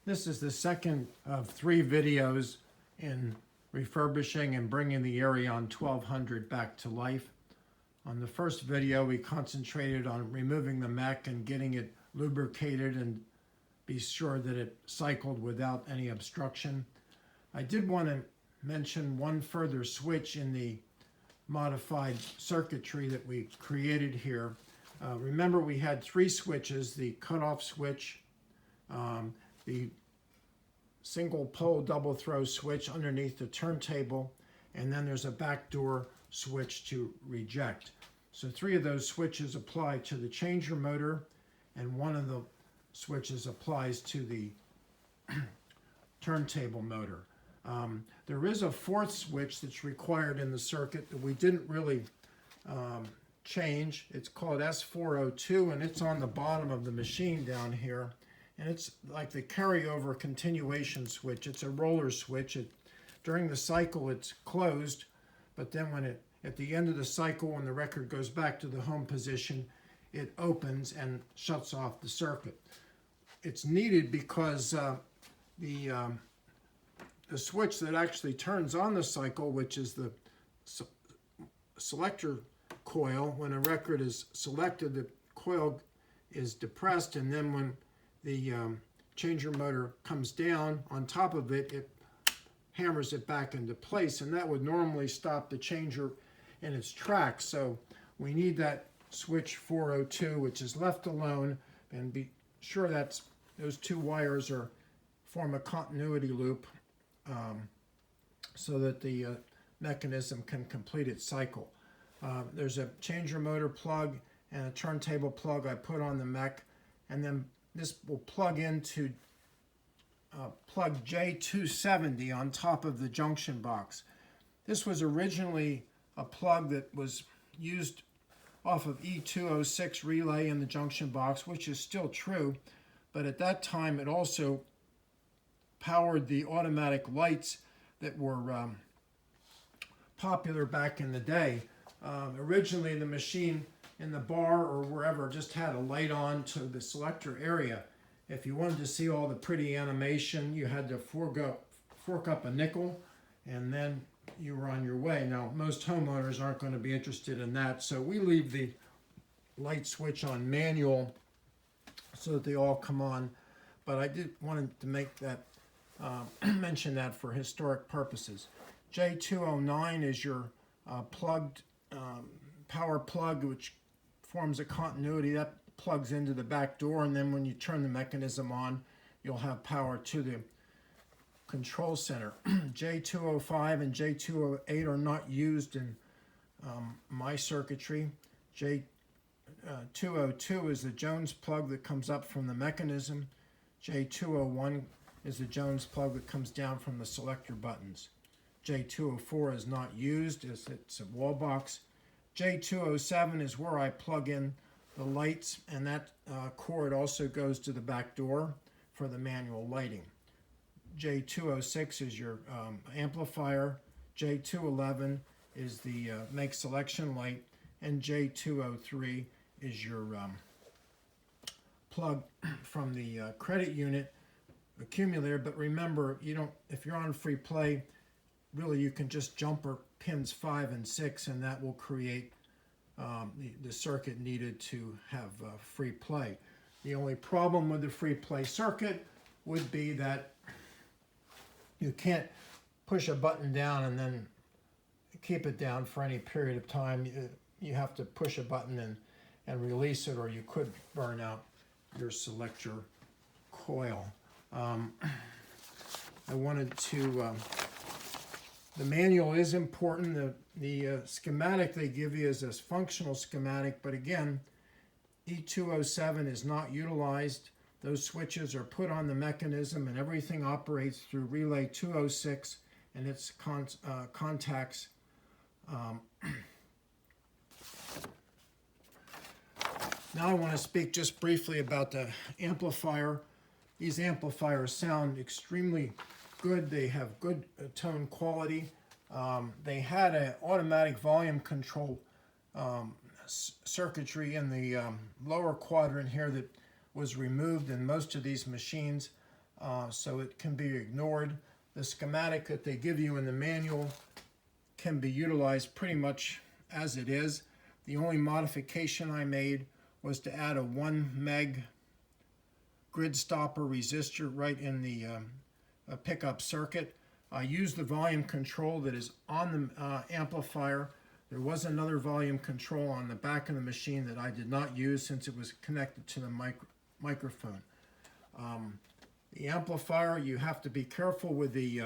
This is the second of 3 videos in refurbishing and bringing the Aireon 1200 back to life. On the first video, we concentrated on removing the mech and getting it lubricated and be sure that it cycled without any obstruction. I did want to mention one further switch in the modified circuitry that we created here. Remember, we had 3 switches: the cutoff switch, the single pole double throw switch underneath the turntable, and then there's a backdoor switch to reject. So 3 of those switches apply to the changer motor, and 1 of the switches applies to the turntable motor. There is a 4th switch that's required in the circuit that we didn't really change. It's called S402, and it's on the bottom of the machine down here. And it's like the carryover continuation switch. It's a roller switch. During the cycle, it's closed, but then at the end of the cycle, when the record goes back to the home position, it opens and shuts off the circuit. It's needed because the switch that actually turns on the cycle, which is the selector coil, when a record is selected, the coil is depressed, and then when the changer motor comes down on top of it, it hammers it back into place, and that would normally stop the changer in its tracks. So we need that switch 402, which is left alone, and be sure that those 2 wires form a continuity loop so that the mechanism can complete its cycle. There's a changer motor plug and a turntable plug I put on the mech, and then this will plug into plug J270 on top of the junction box. This was originally a plug that was used off of E206 relay in the junction box, which is still true, but at that time it also powered the automatic lights that were popular back in the day. Originally, the machine in the bar or wherever just had a light on to the selector area. If you wanted to see all the pretty animation, you had to fork up a nickel, and then you were on your way. Now, most homeowners aren't going to be interested in that, so we leave the light switch on manual so that they all come on. But I did wanted to make that mention that for historic purposes. J209 is your plugged power plug, which forms a continuity that plugs into the back door, and then when you turn the mechanism on, you'll have power to the control center. J205 and J208 are not used in my circuitry. J202 is the Jones plug that comes up from the mechanism. J201 is the Jones plug that comes down from the selector buttons. J204 is not used, as it's a wall box. J207 is where I plug in the lights, and that cord also goes to the back door for the manual lighting. J206 is your amplifier. J211 is the make selection light, and J203 is your plug from the credit unit accumulator. But remember, if you're on free play, really you can just jumper pins 5 and 6, and that will create the circuit needed to have free play. The only problem with the free play circuit would be that you can't push a button down and then keep it down for any period of time. You have to push a button and release it, or you could burn out your selector coil. I wanted to the manual is important. The schematic they give you is a functional schematic, but again, E207 is not utilized. Those switches are put on the mechanism, and everything operates through relay 206 and its contacts. Now I want to speak just briefly about the amplifier. These amplifiers sound extremely good. They have good tone quality. They had an automatic volume control circuitry in the lower quadrant here that was removed in most of these machines. so it can be ignored. The schematic that they give you in the manual can be utilized pretty much as it is. The only modification I made was to add a 1 meg grid stopper resistor right in the pickup circuit. I used the volume control that is on the amplifier. There was another volume control on the back of the machine that I did not use since it was connected to the microphone. The amplifier, you have to be careful with the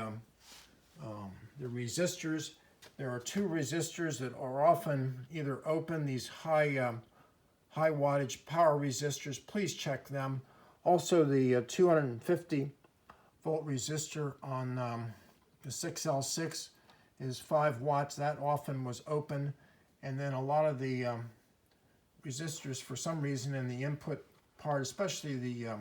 resistors. There are 2 resistors that are often either open, these high wattage power resistors. Please check them. Also, the 250 volt resistor on the 6L6 is 5 watts. That often was open. And then a lot of the resistors, for some reason, in the input part, especially the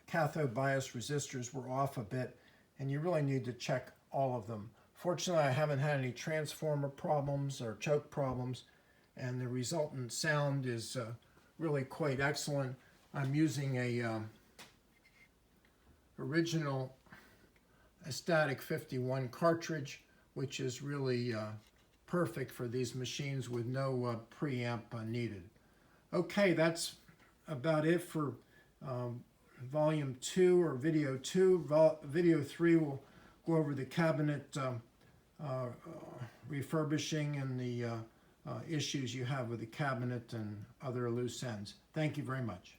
cathode bias resistors, were off a bit. And you really need to check all of them. Fortunately, I haven't had any transformer problems or choke problems, and the resultant sound is really quite excellent. I'm using a original Static 51 cartridge, which is really perfect for these machines with no preamp needed. Okay, that's about it for volume 2 or video 2. Video 3 will go over the cabinet refurbishing and the issues you have with the cabinet and other loose ends. Thank you very much.